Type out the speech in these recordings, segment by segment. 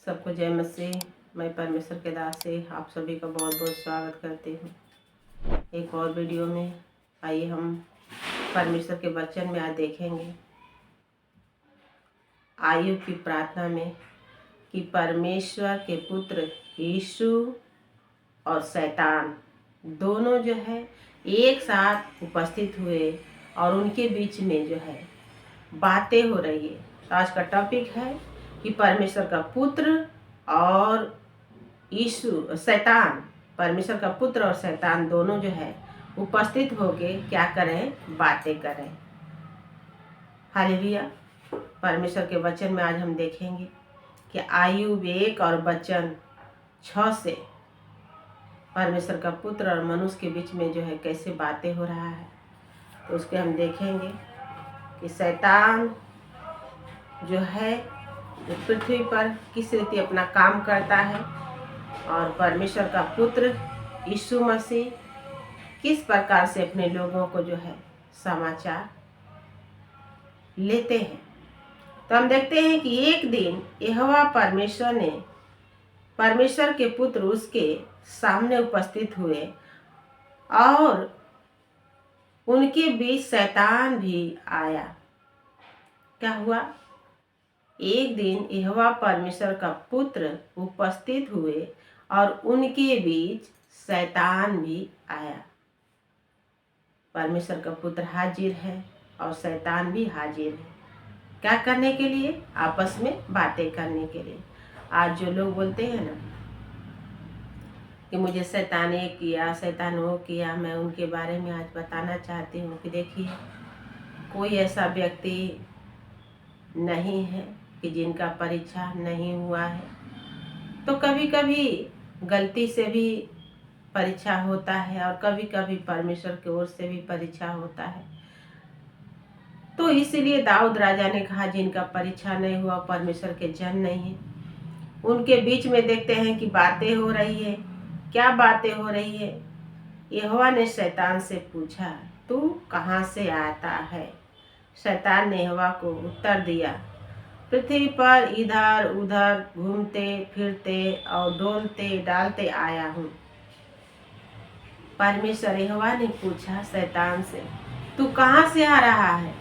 सबको जय मसीह। मैं परमेश्वर के दास से आप सभी का बहुत बहुत स्वागत करती हूँ एक और वीडियो में। आइए हम परमेश्वर के वचन में आज देखेंगे आयु की प्रार्थना में कि परमेश्वर के पुत्र यीशु और शैतान दोनों जो है एक साथ उपस्थित हुए और उनके बीच में जो है बातें हो रही है। तो आज का टॉपिक है कि परमेश्वर का पुत्र और यीशु शैतान, परमेश्वर का पुत्र और शैतान दोनों जो है उपस्थित होके क्या करें, बातें करें। हालेलुया। परमेश्वर के वचन में आज हम देखेंगे कि आयु 1 और वचन 6 से परमेश्वर का पुत्र और मनुष्य के बीच में जो है कैसे बातें हो रहा है। तो उसके हम देखेंगे कि शैतान जो है पृथ्वी पर किस रीति अपना काम करता है और परमेश्वर का पुत्र यीशु मसीह किस प्रकार से अपने लोगों को जो है समाचार लेते हैं। तो हम देखते हैं कि एक दिन यहोवा परमेश्वर के पुत्र उसके सामने उपस्थित हुए और उनके बीच शैतान भी आया। क्या हुआ? एक दिन यहोवा परमेश्वर का पुत्र उपस्थित हुए और उनके बीच शैतान भी आया। परमेश्वर का पुत्र हाजिर है और शैतान भी हाजिर है। क्या करने के लिए? आपस में बातें करने के लिए। आज जो लोग बोलते हैं ना कि मुझे शैतान ये किया, शैतान वो किया, मैं उनके बारे में आज बताना चाहती हूँ कि देखिए, कोई ऐसा व्यक्ति नहीं है कि जिनका परीक्षा नहीं हुआ है। तो कभी कभी गलती से भी परीक्षा होता है और कभी कभी परमेश्वर की ओर से भी परीक्षा होता है। तो इसीलिए दाऊद राजा ने कहा, जिनका परीक्षा नहीं हुआ परमेश्वर के जन नहीं है। उनके बीच में देखते हैं कि बातें हो रही है। क्या बातें हो रही है? यहोवा ने शैतान से पूछा, तू कहाँ से आता है? शैतान ने यहोवा को उत्तर दिया, पृथ्वी पर इधर उधर घूमते फिरते और डोलते डालते आया हूँ। परमेश्वर यहोवा ने पूछा शैतान से, तू कहाँ से आ रहा है?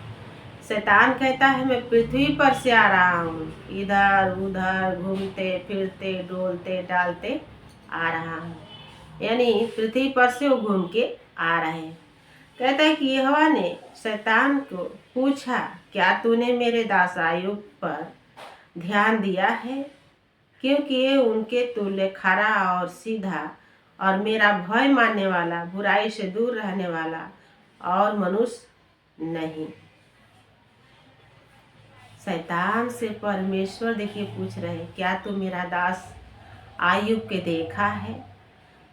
शैतान कहता है, मैं पृथ्वी पर से आ रहा हूँ, इधर उधर घूमते फिरते डोलते डालते आ रहा हूँ। यानी पृथ्वी पर से वो घूम के आ रहे हैं। कहता है कि यहोवा ने शैतान को पूछा, क्या तूने मेरे दास अय्यूब पर ध्यान दिया है? क्योंकि ये उनके तुल्य खरा और सीधा और मेरा भय मानने वाला, बुराई से दूर रहने वाला और मनुष्य नहीं। शैतान से परमेश्वर देखिए पूछ रहे हैं, क्या तू मेरा दास अय्यूब के देखा है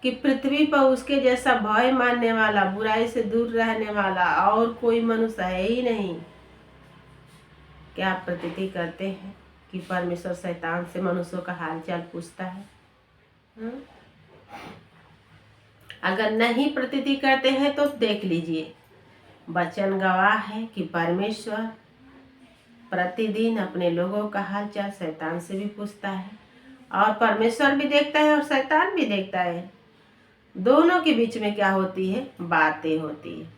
कि पृथ्वी पर उसके जैसा भय मानने वाला, बुराई से दूर रहने वाला और कोई मनुष्य है ही नहीं। क्या आप प्रतीति करते हैं कि परमेश्वर शैतान से मनुष्यों का हालचाल पूछता है? अगर नहीं प्रतीति करते हैं तो देख लीजिए, वचन गवाह है कि परमेश्वर प्रतिदिन अपने लोगों का हालचाल शैतान से भी पूछता है और परमेश्वर भी देखता है और शैतान भी देखता है। दोनों के बीच में क्या होती है? बातें होती है।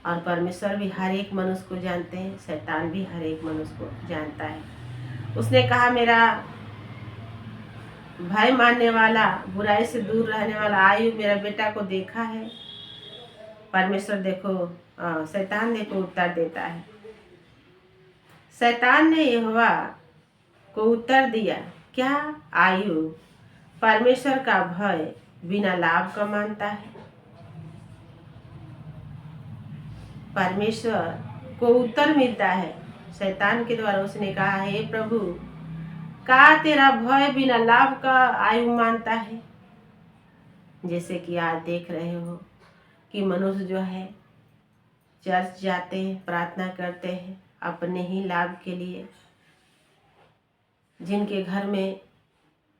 और परमेश्वर भी हर एक मनुष्य को जानते हैं, शैतान भी हर एक मनुष्य को जानता है। उसने कहा, मेरा भय मानने वाला, बुराई से दूर रहने वाला अय्यूब मेरा बेटा को देखा है? परमेश्वर देखो, शैतान देखो उत्तर देता है। शैतान ने यहोवा को उत्तर दिया, क्या अय्यूब परमेश्वर का भय बिना लाभ का मानता है? परमेश्वर को उत्तर मिलता है शैतान के द्वारा। उसने कहा, हे प्रभु, का तेरा भय बिना लाभ का अय्यूब मानता है? जैसे कि आज देख रहे हो कि मनुष्य जो है चर्च जाते हैं, प्रार्थना करते हैं अपने ही लाभ के लिए। जिनके घर में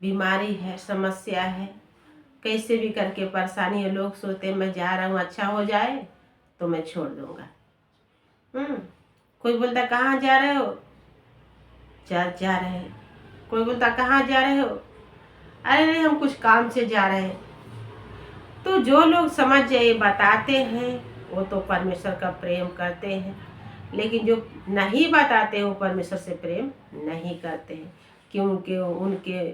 बीमारी है, समस्या है, कैसे भी करके परेशानी है, लोग सोचते हैं मैं जा रहा हूँ, अच्छा हो जाए तो मैं छोड़ दूंगा। कोई बोलता कहाँ जा रहे हो? चर्च जा रहे हैं। कोई बोलता कहाँ जा रहे हो, अरे नहीं हम कुछ काम से जा रहे हैं। तो जो लोग समझ जाए बताते हैं वो तो परमेश्वर का प्रेम करते हैं, लेकिन जो नहीं बताते वो परमेश्वर से प्रेम नहीं करते हैं, क्योंकि उनके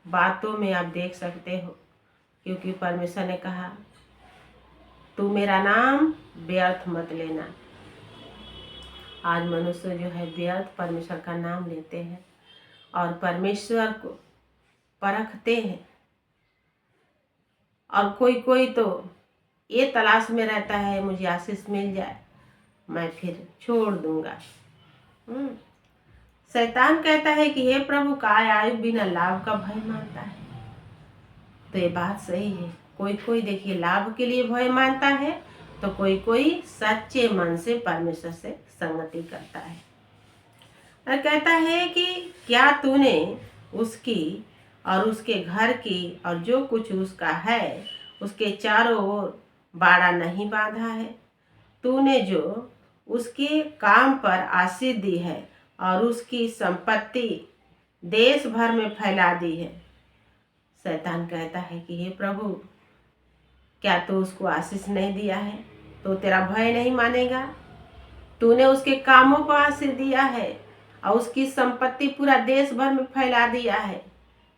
बातों में आप देख सकते हो, क्योंकि परमेश्वर ने कहा तू मेरा नाम व्यर्थ मत लेना। आज मनुष्य जो है व्यर्थ परमेश्वर का नाम लेते हैं और परमेश्वर को परखते हैं, और कोई कोई तो ये तलाश में रहता है मुझे आशीष मिल जाए मैं फिर छोड़ दूंगा। शैतान कहता है कि हे प्रभु काय आयु बिना लाभ का भय मानता है। तो ये बात सही है, कोई कोई देखिए लाभ के लिए भय मानता है, तो कोई कोई सच्चे मन से परमेश्वर से संगति करता है और कहता है कि क्या तूने उसकी और उसके घर की और जो कुछ उसका है उसके चारों ओर बाड़ा नहीं बांधा है। तूने जो उसके काम पर आशीष दी है और उसकी संपत्ति देश भर में फैला दी है। शैतान कहता है कि हे प्रभु क्या तू उसको आशीष नहीं दिया है, तो तेरा भय नहीं मानेगा। तूने उसके कामों पर आशीष दिया है और उसकी संपत्ति पूरा देश भर में फैला दिया है,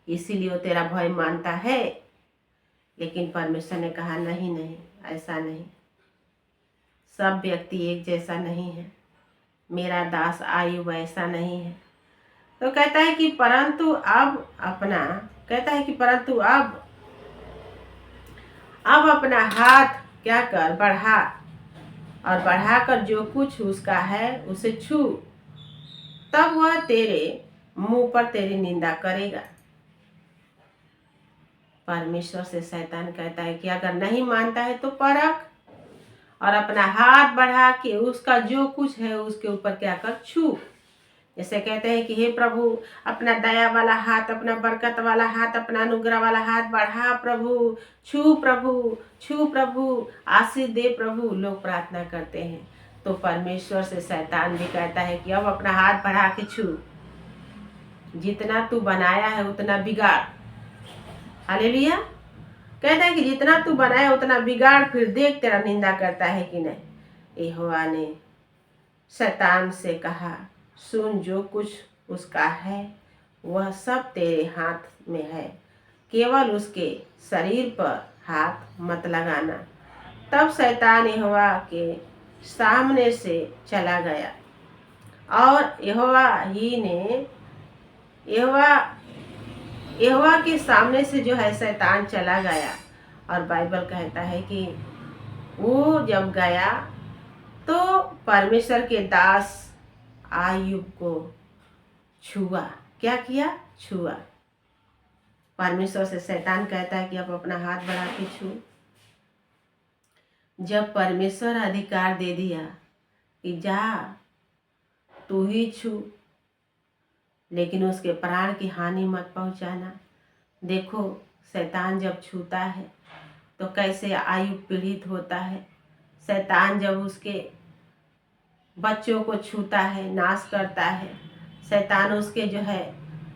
इसीलिए वो तेरा भय मानता है। लेकिन परमेश्वर ने कहा नहीं नहीं, ऐसा नहीं, सब व्यक्ति एक जैसा नहीं है, मेरा दास आयु ऐसा नहीं है। तो कहता है कि परंतु अब अपना हाथ क्या कर बढ़ा और बढ़ाकर जो कुछ उसका है उसे छू, तब वह तेरे मुंह पर तेरी निंदा करेगा। परमेश्वर से शैतान कहता है कि अगर नहीं मानता है तो परख और अपना हाथ बढ़ा के उसका जो कुछ है उसके ऊपर क्या कर छू। जैसे कहते हैं कि हे प्रभु अपना दया वाला हाथ, अपना बरकत वाला हाथ, अपना अनुग्रह वाला हाथ बढ़ा प्रभु, छू प्रभु, छू प्रभु, आशीष दे प्रभु, लोग प्रार्थना करते हैं। तो परमेश्वर से शैतान भी कहता है कि अब अपना हाथ बढ़ा के छू, जितना तू बनाया है उतना बिगाड़। हालेलुया। कहता है कि जितना तू बनाया उतना बिगाड़, फिर देख तेरा निंदा करता है कि नहीं। यहोवा ने शैतान से कहा सुन, जो कुछ उसका है वह सब तेरे हाथ में है, केवल उसके शरीर पर हाथ मत लगाना। तब शैतान यहोवा के सामने से चला गया और यहोवा के सामने से जो है शैतान चला गया। और बाइबल कहता है कि वो जब गया तो परमेश्वर के दास आयुब को छुआ। क्या किया? छुआ। परमेश्वर से शैतान कहता है कि अब अपना हाथ बढ़ा के छू। जब परमेश्वर अधिकार दे दिया कि जा तू ही छू, लेकिन उसके प्राण की हानि मत पहुंचाना। देखो शैतान जब छूता है तो कैसे आयुब पीड़ित होता है। शैतान जब उसके बच्चों को छूता है, नाश करता है। शैतान उसके जो है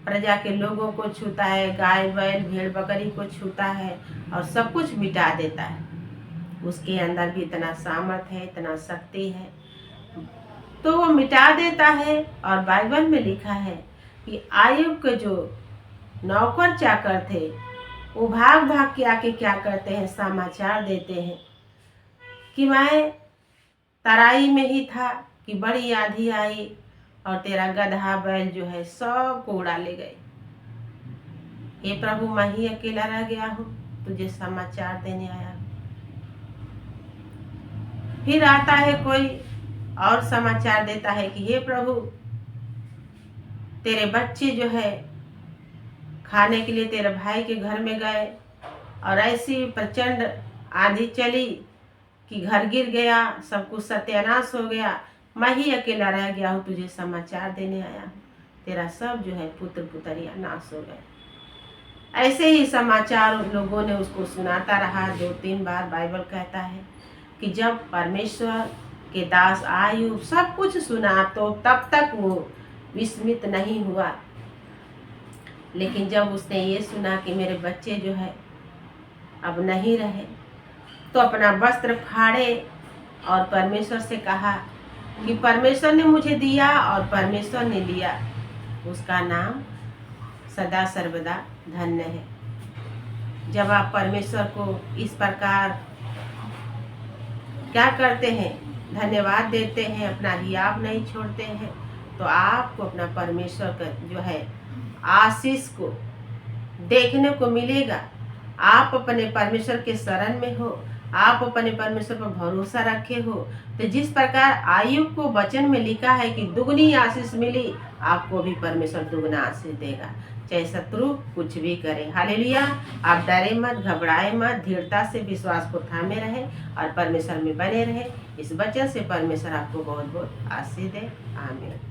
प्रजा के लोगों को छूता है, गाय बैल भेड़ बकरी को छूता है और सब कुछ मिटा देता है। उसके अंदर भी इतना सामर्थ है, इतना शक्ति है, तो वो मिटा देता है। और बाइबल में लिखा है कि आयुब के जो नौकर चाकर थे वो भाग भाग के आके क्या करते हैं, समाचार देते हैं कि मैं तराई में ही था कि बड़ी आंधी आई और तेरा गधा बैल जो है सब को उड़ा ले गए। हे प्रभु मैं ही अकेला रह गया हूँ, तुझे समाचार देने आया। फिर आता है कोई और समाचार देता है कि हे प्रभु तेरे बच्चे जो है खाने के लिए तेरे भाई के घर में गए और ऐसी प्रचंड आंधी चली कि घर गिर गया, सब कुछ सत्यानाश हो गया, मैं ही अकेला रह गया हूँ, तुझे समाचार देने आया हूँ, तेरा सब जो है पुत्र पुत्रियां नाश हो गए। ऐसे ही समाचार लोगों ने उसको सुनाता रहा 2-3 बार। बाइबल कहता है कि जब परमेश्वर के दास आयुब सब कुछ सुना तो तब तक वो विस्मित नहीं हुआ। लेकिन जब उसने ये सुना कि मेरे बच्चे जो है अब नहीं रहे, तो अपना वस्त्र फाड़े और परमेश्वर से कहा कि परमेश्वर ने मुझे दिया और परमेश्वर ने लिया, उसका नाम सदा सर्वदा धन्य है। जब आप परमेश्वर को इस प्रकार क्या करते हैं, धन्यवाद देते हैं, अपना हियाव नहीं छोड़ते हैं, तो आपको अपना परमेश्वर का जो है आशीष को देखने को मिलेगा। आप अपने परमेश्वर के शरण में हो, आप अपने परमेश्वर पर भरोसा रखे हो, तो जिस प्रकार आयुब को वचन में लिखा है कि दुगनी आशीष मिली, आपको भी परमेश्वर दुगना आशीष देगा, चाहे शत्रु कुछ भी करे। हालेलुया। आप डरे मत, घबराए मत, दृढ़ता से विश्वास को थामे रहे और परमेश्वर में बने रहे। इस वचन से परमेश्वर आपको बहुत बहुत आशीष दे। आमीन।